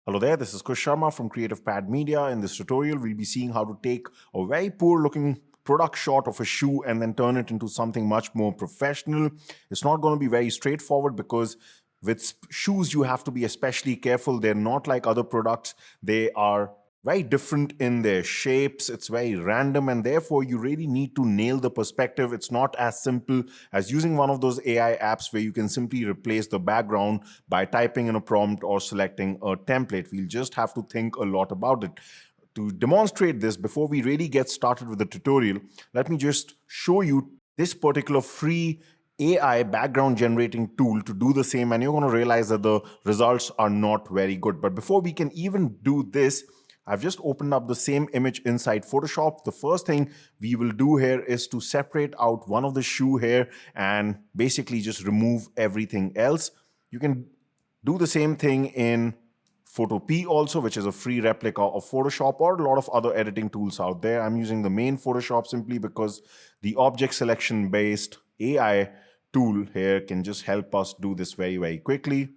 Hello there, this is Kush Sharma from Creative Pad Media. In this tutorial, we'll be seeing how to take a very poor looking product shot of a shoe and then turn it into something much more professional. It's not going to be very straightforward because with shoes, you have to be especially careful. They're not like other products. They are very different in their shapes. It's very random, and therefore you really need to nail the perspective. It's not as simple as using one of those AI apps where you can simply replace the background by typing in a prompt or selecting a template. We'll just have to think a lot about it. To demonstrate this, before we really get started with the tutorial, let me just show you this particular free AI background generating tool to do the same, and you're going to realize that the results are not very good. But before we can even do this, I've just opened up the same image inside Photoshop. The first thing we will do here is to separate out one of the shoe here and basically just remove everything else. You can do the same thing in Photo P also, which is a free replica of Photoshop, or a lot of other editing tools out there. I'm using the main Photoshop simply because the object selection based AI tool here can just help us do this very, very quickly.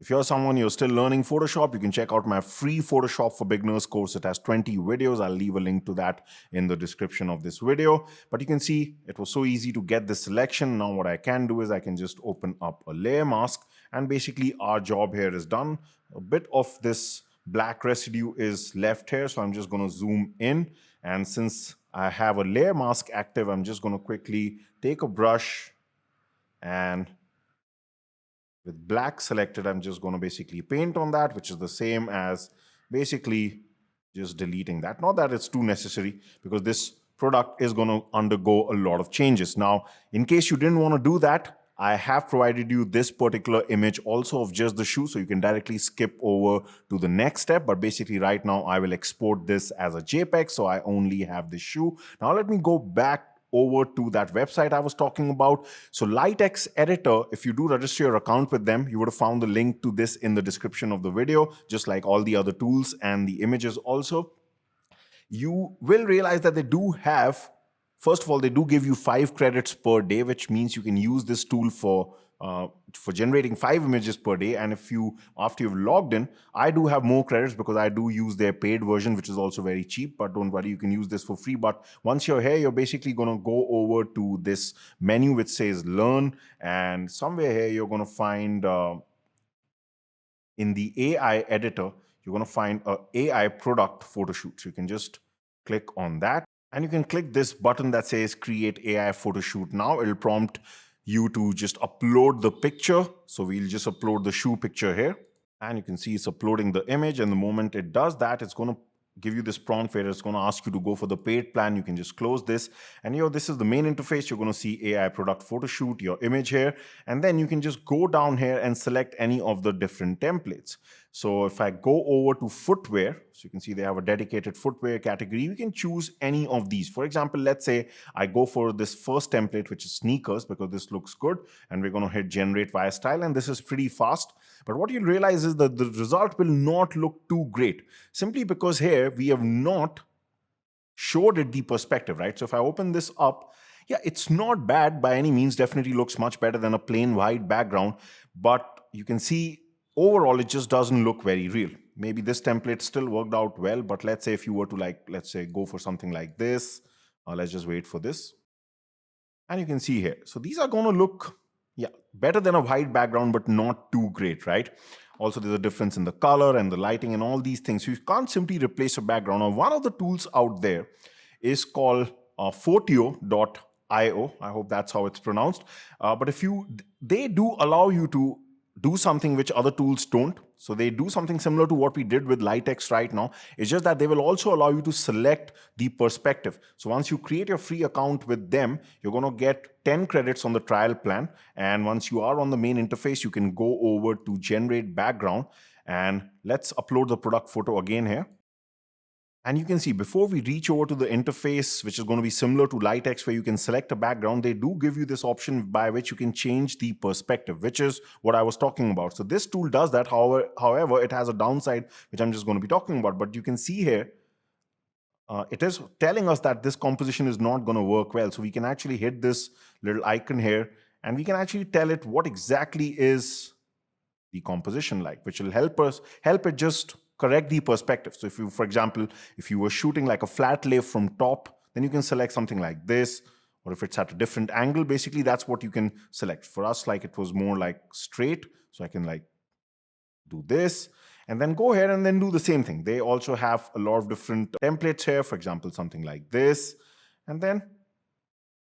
If you're someone you're still learning Photoshop, you can check out my free Photoshop for Beginners course. It has 20 videos. I'll leave a link to that in the description of this video. But you can see it was so easy to get this selection. Now what I can do is I can just open up a layer mask, and basically our job here is done. A bit of this black residue is left here, so I'm just going to zoom in. And since I have a layer mask active, I'm just going to quickly take a brush, and with black selected, I'm just going to basically paint on that, which is the same as basically just deleting that. Not that it's too necessary, because this product is going to undergo a lot of changes. Now, in case you didn't want to do that, I have provided you this particular image also of just the shoe, so you can directly skip over to the next step. But basically right now I will export this as a JPEG, so I only have the shoe. Now let me go back over to that website I was talking about. So LightX Editor, if you do register your account with them, you would have found the link to this in the description of the video, just like all the other tools and the images also. You will realize that they do have, first of all, they do give you 5 credits per day, which means you can use this tool for generating 5 images per day. And if you, after you've logged in, I do have more credits because I do use their paid version, which is also very cheap, but don't worry, you can use this for free. But once you're here, you're basically going to go over to this menu which says learn, and somewhere here you're going to find in the AI editor, you're going to find a AI product photo shoot. So you can just click on that, and you can click this button that says create AI photo shoot. Now it'll prompt you to just upload the picture. So we'll just upload the shoe picture here, and you can see it's uploading the image. And the moment it does that, it's going to give you this prompt where it's going to ask you to go for the paid plan. You can just close this, and this is the main interface. You're going to see AI product photo shoot, your image here, and then you can just go down here and select any of the different templates. So if I go over to footwear, so you can see they have a dedicated footwear category. We can choose any of these. For example, let's say I go for this first template, which is sneakers, because this looks good, and we're going to hit generate via style, and this is pretty fast. But what you'll realize is that the result will not look too great, simply because here we have not showed it the perspective, right? So if I open this up, yeah, it's not bad by any means. Definitely looks much better than a plain white background. But you can see overall, it just doesn't look very real. Maybe this template still worked out well, but let's say if you were to let's say go for something like this, let's just wait for this. And you can see here. So these are going to look, yeah, better than a white background, but not too great, right? Also, there's a difference in the color and the lighting and all these things. So you can't simply replace a background. Now, one of the tools out there is called Photio.io. I hope that's how it's pronounced. But they do allow you to do something which other tools don't. So they do something similar to what we did with LightX right now. It's just that they will also allow you to select the perspective. So once you create your free account with them, you're going to get 10 credits on the trial plan. And once you are on the main interface, you can go over to generate background. And let's upload the product photo again here. And you can see before we reach over to the interface, which is going to be similar to LightX, where you can select a background, they do give you this option by which you can change the perspective, which is what I was talking about. So this tool does that. However, it has a downside, which I'm just going to be talking about. But you can see here, it is telling us that this composition is not going to work well. So we can actually hit this little icon here, and we can actually tell it what exactly is the composition like, which will help it just correct the perspective. So if you, for example, if you were shooting like a flat lay from top, then you can select something like this. Or if it's at a different angle, basically that's what you can select. For us, like it was more like straight. So I can like do this and then go ahead and then do the same thing. They also have a lot of different templates here. For example, something like this. And then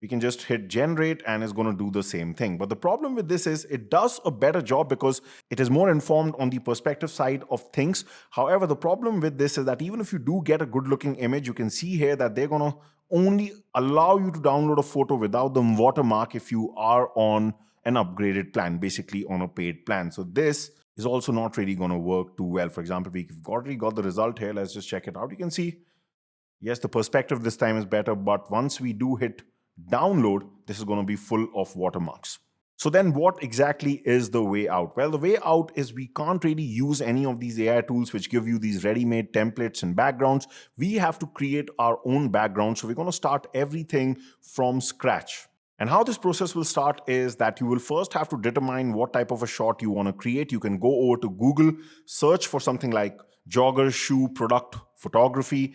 we can just hit generate and it's going to do the same thing. But the problem with this is it does a better job because it is more informed on the perspective side of things. However, the problem with this is that even if you do get a good looking image, you can see here that they're going to only allow you to download a photo without the watermark if you are on an upgraded plan, basically on a paid plan. So this is also not really going to work too well. For example, we've already got the result here. Let's just check it out. You can see, yes, the perspective this time is better, but once we do hit download, this is going to be full of watermarks. So then what exactly is the way out? Well, the way out is we can't really use any of these AI tools which give you these ready-made templates and backgrounds. We have to create our own background. So we're going to start everything from scratch. And how this process will start is that you will first have to determine what type of a shot you want to create. You can go over to Google, search for something like jogger shoe product photography.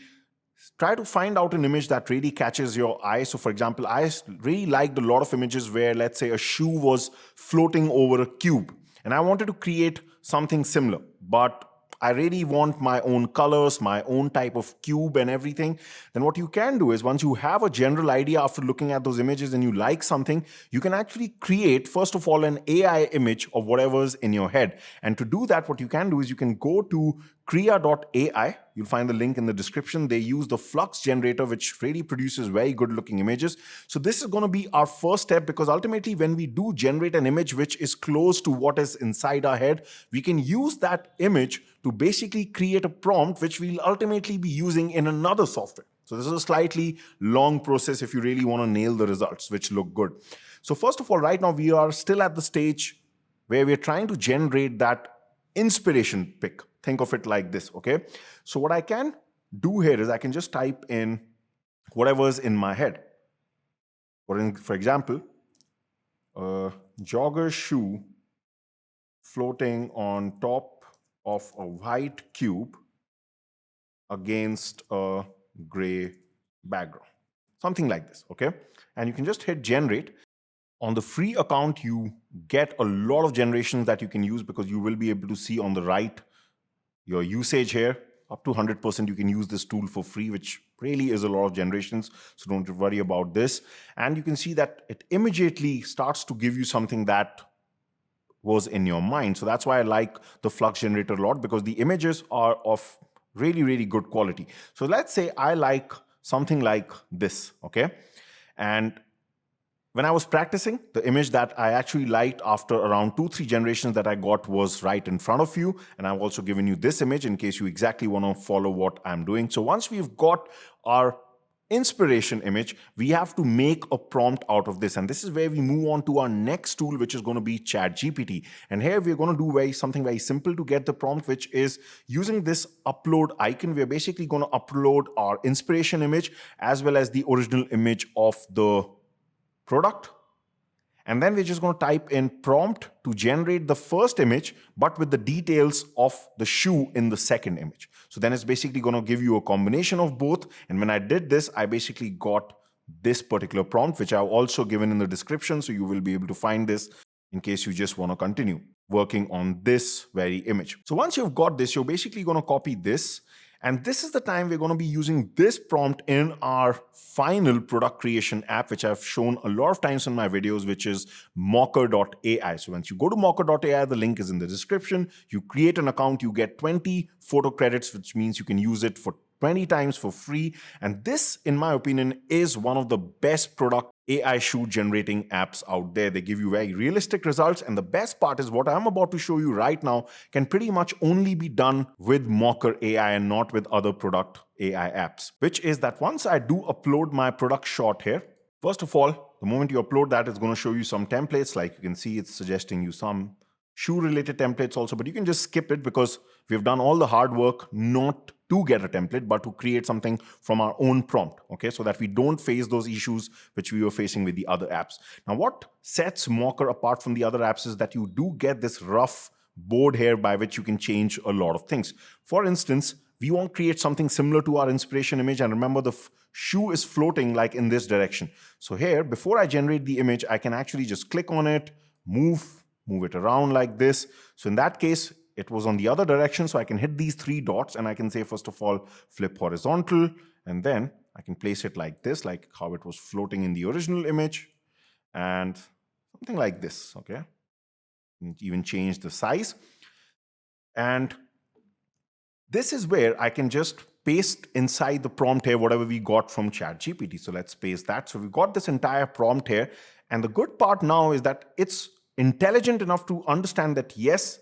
Try to find out an image that really catches your eye. So for example, I really liked a lot of images where, let's say, a shoe was floating over a cube and I wanted to create something similar, but I really want my own colors, my own type of cube and everything. Then what you can do is once you have a general idea after looking at those images and you like something, you can actually create, first of all, an AI image of whatever's in your head. And to do that, what you can do is you can go to Krea.ai. You'll find the link in the description. They use the Flux generator, which really produces very good looking images. So this is going to be our first step, because ultimately when we do generate an image which is close to what is inside our head, we can use that image to basically create a prompt which we'll ultimately be using in another software. So this is a slightly long process if you really want to nail the results which look good. So first of all, right now we are still at the stage where we're trying to generate that inspiration pic. Think of it like this, okay? So what I can do here is I can just type in whatever's in my head. For example, a jogger shoe floating on top of a white cube against a gray background. Something like this, okay? And you can just hit generate. On the free account, you get a lot of generations that you can use, because you will be able to see on the right your usage here. Up to 100% you can use this tool for free, which really is a lot of generations. So don't worry about this. And you can see that it immediately starts to give you something that was in your mind. So that's why I like the Flux generator a lot, because the images are of really, really good quality. So let's say I like something like this, okay? And when I was practicing, the image that I actually liked after around 2-3 generations that I got was right in front of you. And I've also given you this image in case you exactly want to follow what I'm doing. So once we've got our inspiration image, we have to make a prompt out of this. And this is where we move on to our next tool, which is going to be ChatGPT. And here we're going to do something very simple to get the prompt, which is using this upload icon. We're basically going to upload our inspiration image as well as the original image of the product. And then we're just going to type in prompt to generate the first image, but with the details of the shoe in the second image. So then it's basically going to give you a combination of both. And when I did this, I basically got this particular prompt, which I've also given in the description. So you will be able to find this in case you just want to continue working on this very image. So once you've got this, you're basically going to copy this. And this is the time we're going to be using this prompt in our final product creation app, which I've shown a lot of times in my videos, which is Mokker.ai. So once you go to Mokker.ai, the link is in the description. You create an account, you get 20 photo credits, which means you can use it for 20 times for free. And this, in my opinion, is one of the best product AI shoot generating apps out there. They give you very realistic results. And the best part is what I'm about to show you right now can pretty much only be done with Mokker AI and not with other product AI apps, which is that once I do upload my product shot here, first of all, the moment you upload that, it's going to show you some templates. Like you can see, it's suggesting you some shoe related templates also, but you can just skip it because we've done all the hard work not to get a template, but to create something from our own prompt, okay? So that we don't face those issues which we were facing with the other apps. Now, what sets Mokker apart from the other apps is that you do get this rough board here by which you can change a lot of things. For instance, we want to create something similar to our inspiration image, and remember the shoe is floating like in this direction. So here, before I generate the image, I can actually just click on it, move it around like this. So in that case, it was on the other direction, so I can hit these three dots and I can say, first of all, flip horizontal, and then I can place it like this, like how it was floating in the original image, and something like this, okay? And even change the size. And this is where I can just paste inside the prompt here whatever we got from ChatGPT. So let's paste that. So we've got this entire prompt here. And the good part now is that it's intelligent enough to understand that, yes,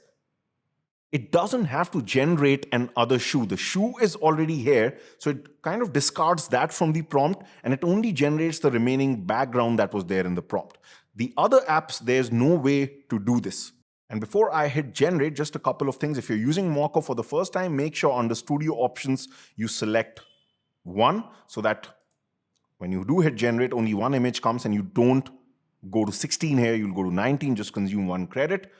it doesn't have to generate another shoe. The shoe is already here. So it kind of discards that from the prompt, and it only generates the remaining background that was there in the prompt. The other apps, there's no way to do this. And before I hit generate, just a couple of things. If you're using Mokker for the first time, make sure under studio options, you select 1 so that when you do hit generate, only one image comes and you don't go to 16 here, you'll go to 19, just consume 1 credit.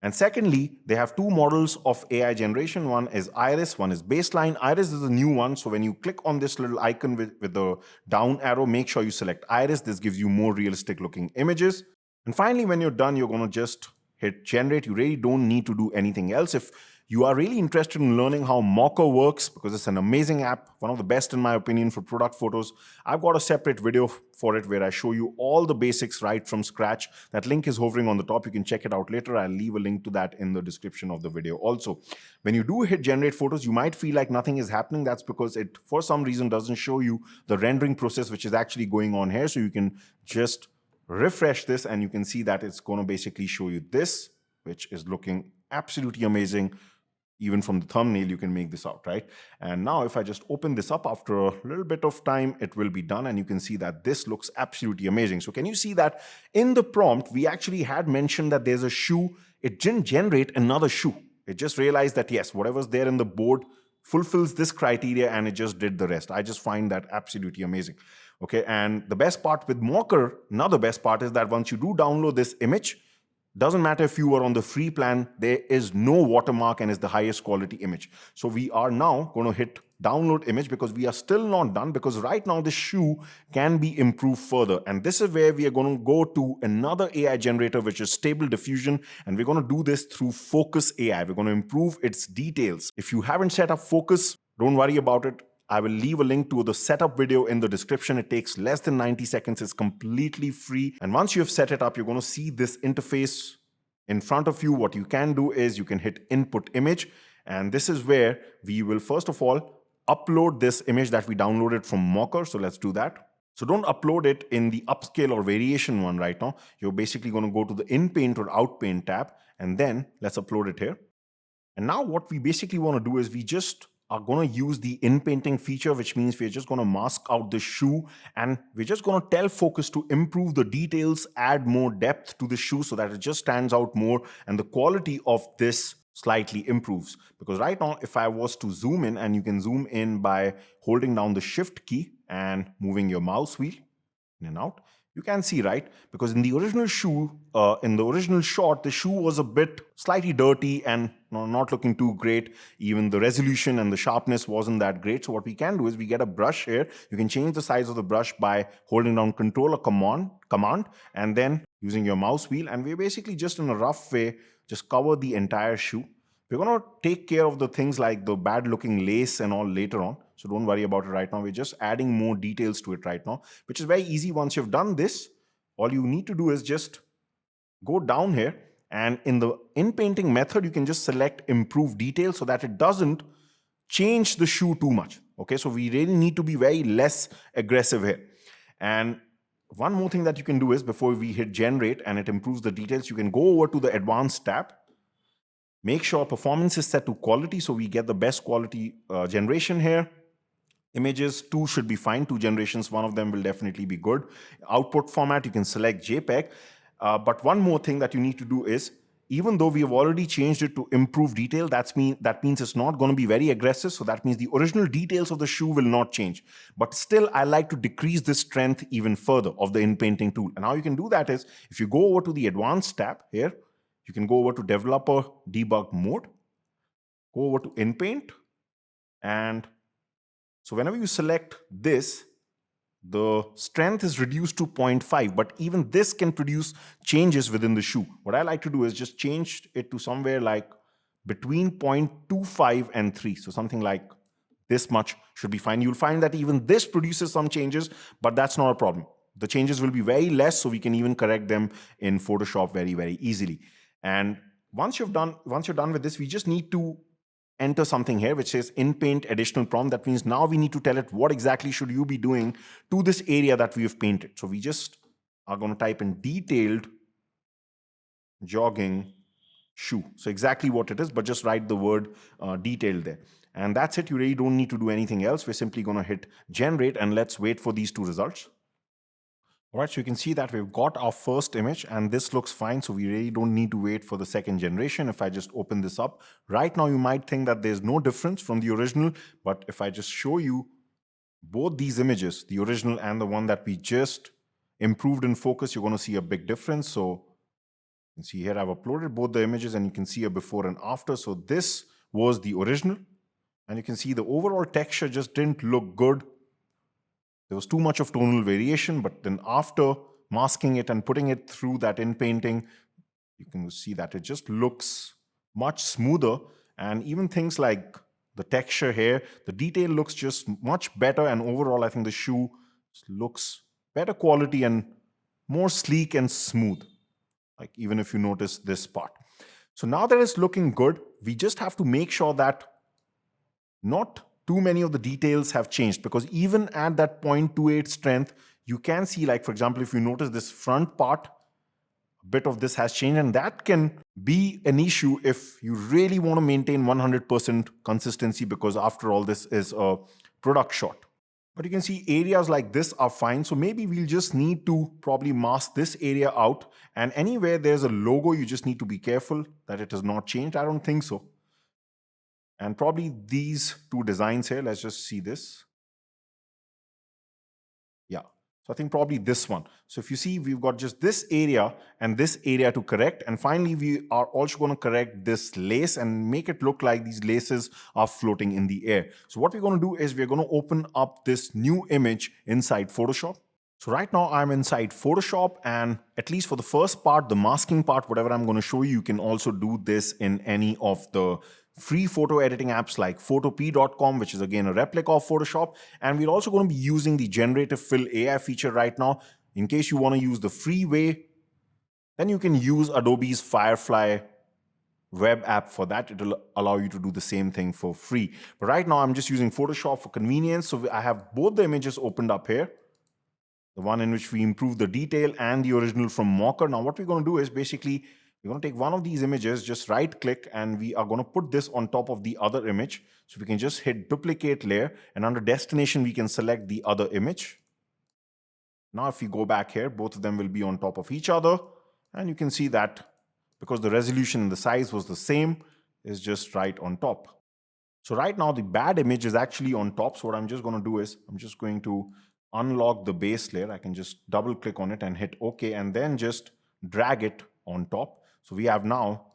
And secondly, they have 2 models of AI generation. One is Iris, one is baseline. Iris is a new one. So when you click on this little icon with the down arrow, make sure you select Iris. This gives you more realistic looking images. And finally, when you're done, you're going to just hit generate. You really don't need to do anything else. If you are really interested in learning how Mokker works, because it's an amazing app, one of the best in my opinion for product photos, I've got a separate video for it where I show you all the basics right from scratch. That link is hovering on the top. You can check it out later. I'll leave a link to that in the description of the video also. When you do hit generate photos, you might feel like nothing is happening. That's because it, for some reason, doesn't show you the rendering process, which is actually going on here. So you can just refresh this and you can see that it's going to basically show you this, which is looking absolutely amazing. Even from the thumbnail, you can make this out, right? And now if I just open this up after a little bit of time, it will be done. And you can see that this looks absolutely amazing. So can you see that in the prompt, we actually had mentioned that there's a shoe. It didn't generate another shoe. It just realized that, yes, whatever's there in the board fulfills this criteria and it just did the rest. I just find that absolutely amazing. Okay, and the best part with Mokker, another best part is that once you do download this image, doesn't matter if you are on the free plan, there is no watermark and is the highest quality image. So we are now going to hit download image because we are still not done, because right now the shoe can be improved further. And this is where we are going to go to another AI generator, which is Stable Diffusion. And we're going to do this through Focus AI. We're going to improve its details. If you haven't set up Focus, don't worry about it. I will leave a link to the setup video in the description. It takes less than 90 seconds. It's completely free. And once you have set it up, you're going to see this interface in front of you. What you can do is you can hit input image. And this is where we will, first of all, upload this image that we downloaded from Mokker. So let's do that. So don't upload it in the upscale or variation one right now. You're basically going to go to the in paint or out paint tab, and then let's upload it here. And now what we basically want to do is we just are going to use the in-painting feature, which means we're just going to mask out the shoe, and we're just going to tell Focus to improve the details, add more depth to the shoe so that it just stands out more and the quality of this slightly improves. Because right now, if I was to zoom in, and you can zoom in by holding down the shift key and moving your mouse wheel in and out, you can see, right? Because in the original shoe, in the original shot, the shoe was a bit slightly dirty and not looking too great. Even the resolution and the sharpness wasn't that great. So what we can do is we get a brush here. You can change the size of the brush by holding down Control or Command, and then using your mouse wheel. And we're basically just in a rough way, just cover the entire shoe. We're going to take care of the things like the bad looking lace and all later on. So don't worry about it right now. We're just adding more details to it right now, which is very easy. Once you've done this, all you need to do is just go down here, and in the in-painting method, you can just select improve detail so that it doesn't change the shoe too much. Okay, so we really need to be very less aggressive here. And one more thing that you can do is before we hit generate and it improves the details, you can go over to the advanced tab. Make sure performance is set to quality so we get the best quality generation here. Images, 2 should be fine. 2 generations, one of them will definitely be good. Output format, you can select JPEG. But one more thing that you need to do is, even though we have already changed it to improve detail, that means it's not going to be very aggressive. So that means the original details of the shoe will not change. But still, I like to decrease the strength even further of the in-painting tool. And how you can do that is, if you go over to the advanced tab here, You can go over to developer debug mode, go over to InPaint, and so whenever you select this, the strength is reduced to 0.5, but even this can produce changes within the shoe. What I like to do is just change it to somewhere like between 0.25 and 3. So something like this much should be fine. You'll find that even this produces some changes, but that's not a problem. The changes will be very less, so we can even correct them in Photoshop very, very easily. And once you're done with this, we just need to enter something here which says InPaint additional prompt. That means now we need to tell it what exactly should you be doing to this area that we have painted. So we just are going to type in detailed jogging shoe. So exactly what it is, but just write the word detailed there. And that's it. You really don't need to do anything else. We're simply going to hit generate, and let's wait for these two results. All right, so you can see that we've got our first image and this looks fine. So we really don't need to wait for the second generation. If I just open this up right now, you might think that there's no difference from the original. But if I just show you both these images, the original and the one that we just improved in focus, you're going to see a big difference. So you can see here I've uploaded both the images and you can see a before and after. So this was the original and you can see the overall texture just didn't look good. There was too much of tonal variation, but then after masking it and putting it through that inpainting, you can see that it just looks much smoother. And even things like the texture here, the detail looks just much better. And overall, I think the shoe looks better quality and more sleek and smooth. Like even if you notice this part. So now that it's looking good, we just have to make sure that not too many of the details have changed, because even at that 0.28 strength, you can see, like, for example, if you notice this front part, a bit of this has changed, and that can be an issue if you really want to maintain 100% consistency, because after all, this is a product shot. But you can see areas like this are fine. So maybe we'll just need to probably mask this area out. And anywhere there's a logo, you just need to be careful that it has not changed. I don't think so. And probably these two designs here, let's just see this. Yeah, so I think probably this one. So if you see, we've got just this area and this area to correct. And finally, we are also going to correct this lace and make it look like these laces are floating in the air. So what we're going to do is we're going to open up this new image inside Photoshop. So right now I'm inside Photoshop, and at least for the first part, the masking part, whatever I'm going to show you, you can also do this in any of the free photo editing apps like photop.com, which is again a replica of Photoshop. And we're also going to be using the generative fill AI feature right now. In case you want to use the free way, then you can use Adobe's Firefly web app for that. It will allow you to do the same thing for free. But right now I'm just using Photoshop for convenience. So I have both the images opened up here. The one in which we improve the detail and the original from Mokker. Now what we're going to do is basically we're going to take one of these images, just right click, and we are going to put this on top of the other image. So we can just hit duplicate layer, and under destination we can select the other image. Now if we go back here, both of them will be on top of each other, and you can see that because the resolution and the size was the same, is just right on top. So right now the bad image is actually on top. So what I'm just going to do is I'm just going to unlock the base layer. I can just double click on it and hit OK, and then just drag it on top. So we have now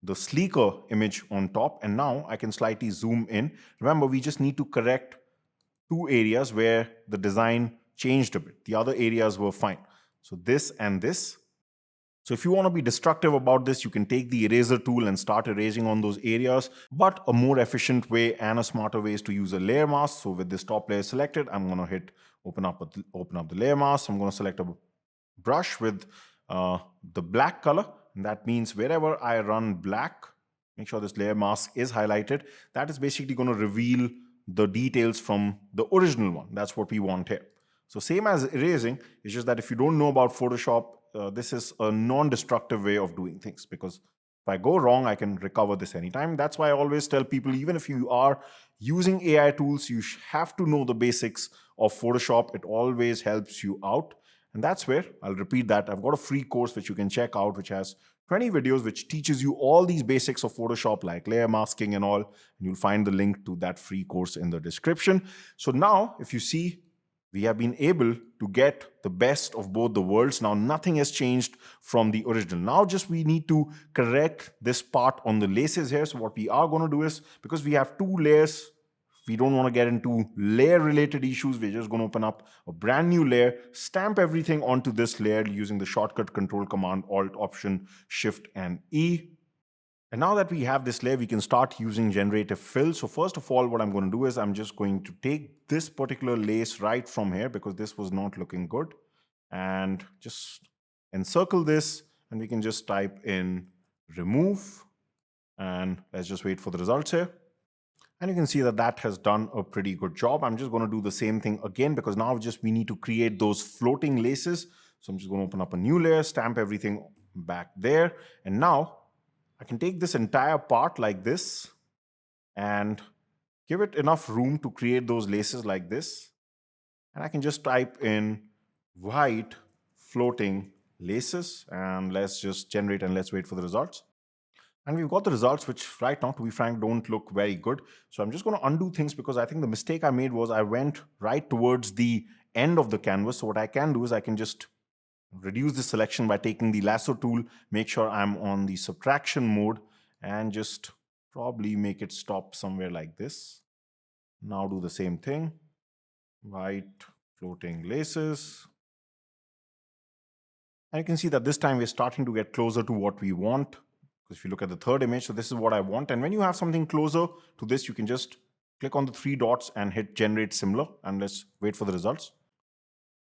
the sleeker image on top, and now I can slightly zoom in. Remember, we just need to correct two areas where the design changed a bit. The other areas were fine. So this and this. So if you want to be destructive about this, you can take the eraser tool and start erasing on those areas. But a more efficient way and a smarter way is to use a layer mask. So with this top layer selected, I'm going to hit open up the layer mask. I'm going to select a brush with the black color. And that means wherever I run black, make sure this layer mask is highlighted. That is basically going to reveal the details from the original one. That's what we want here. So same as erasing, it's just that if you don't know about Photoshop, this is a non-destructive way of doing things, because if I go wrong, I can recover this anytime. That's why I always tell people, even if you are using AI tools, you have to know the basics of Photoshop. It always helps you out. And that's where I'll repeat that. I've got a free course which you can check out, which has 20 videos which teaches you all these basics of Photoshop, like layer masking and all. And you'll find the link to that free course in the description. So now, if you see, we have been able to get the best of both the worlds. Now nothing has changed from the original. Now just we need to correct this part on the laces here. So what we are going to do is, because we have two layers, we don't want to get into layer related issues. We're just going to open up a brand new layer, stamp everything onto this layer using the shortcut control command Alt Option Shift and E. And now that we have this layer, we can start using generative fill. So first of all, what I'm going to do is I'm just going to take this particular lace right from here, because this was not looking good, and just encircle this, and we can just type in remove, and let's just wait for the results here. And you can see that that has done a pretty good job. I'm just going to do the same thing again, because now just we need to create those floating laces. So I'm just going to open up a new layer, stamp everything back there, and now I can take this entire part like this and give it enough room to create those laces like this. And I can just type in white floating laces, and let's just generate and let's wait for the results. And we've got the results, which right now, to be frank, don't look very good. So I'm just going to undo things, because I think the mistake I made was I went right towards the end of the canvas. So what I can do is I can just reduce the selection by taking the lasso tool, make sure I'm on the subtraction mode, and just probably make it stop somewhere like this. Now do the same thing, white floating laces. And you can see that this time we're starting to get closer to what we want. If you look at the third image, so this is what I want. And when you have something closer to this, you can just click on the three dots and hit generate similar, and let's wait for the results.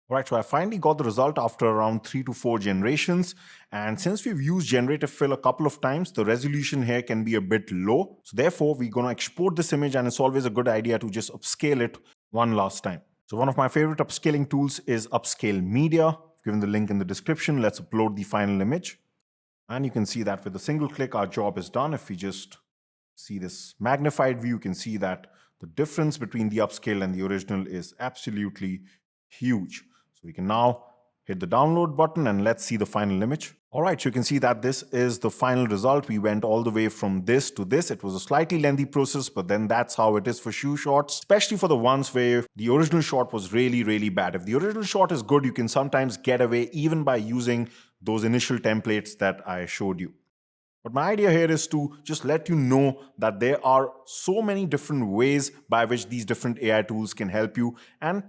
All right, so I finally got the result after around 3 to 4 generations. And since we've used generative fill a couple of times, the resolution here can be a bit low. So therefore, we're going to export this image, and it's always a good idea to just upscale it one last time. So one of my favorite upscaling tools is Upscale Media. I've given the link in the description. Let's upload the final image. And you can see that with a single click, our job is done. If we just see this magnified view, you can see that the difference between the upscale and the original is absolutely huge. So we can now hit the download button, and let's see the final image. All right, so you can see that this is the final result. We went all the way from this to this. It was a slightly lengthy process, but then that's how it is for shoe shots, especially for the ones where the original shot was really, really bad. If the original shot is good, you can sometimes get away even by using those initial templates that I showed you. But my idea here is to just let you know that there are so many different ways by which these different AI tools can help you. And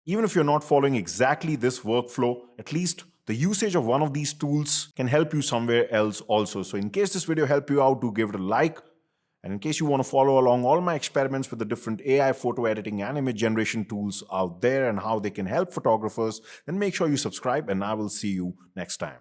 even if you're not following exactly this workflow, at least the usage of one of these tools can help you somewhere else also. So in case this video helped you out, do give it a like. And in case you want to follow along all my experiments with the different AI photo editing and image generation tools out there and how they can help photographers, then make sure you subscribe, and I will see you next time.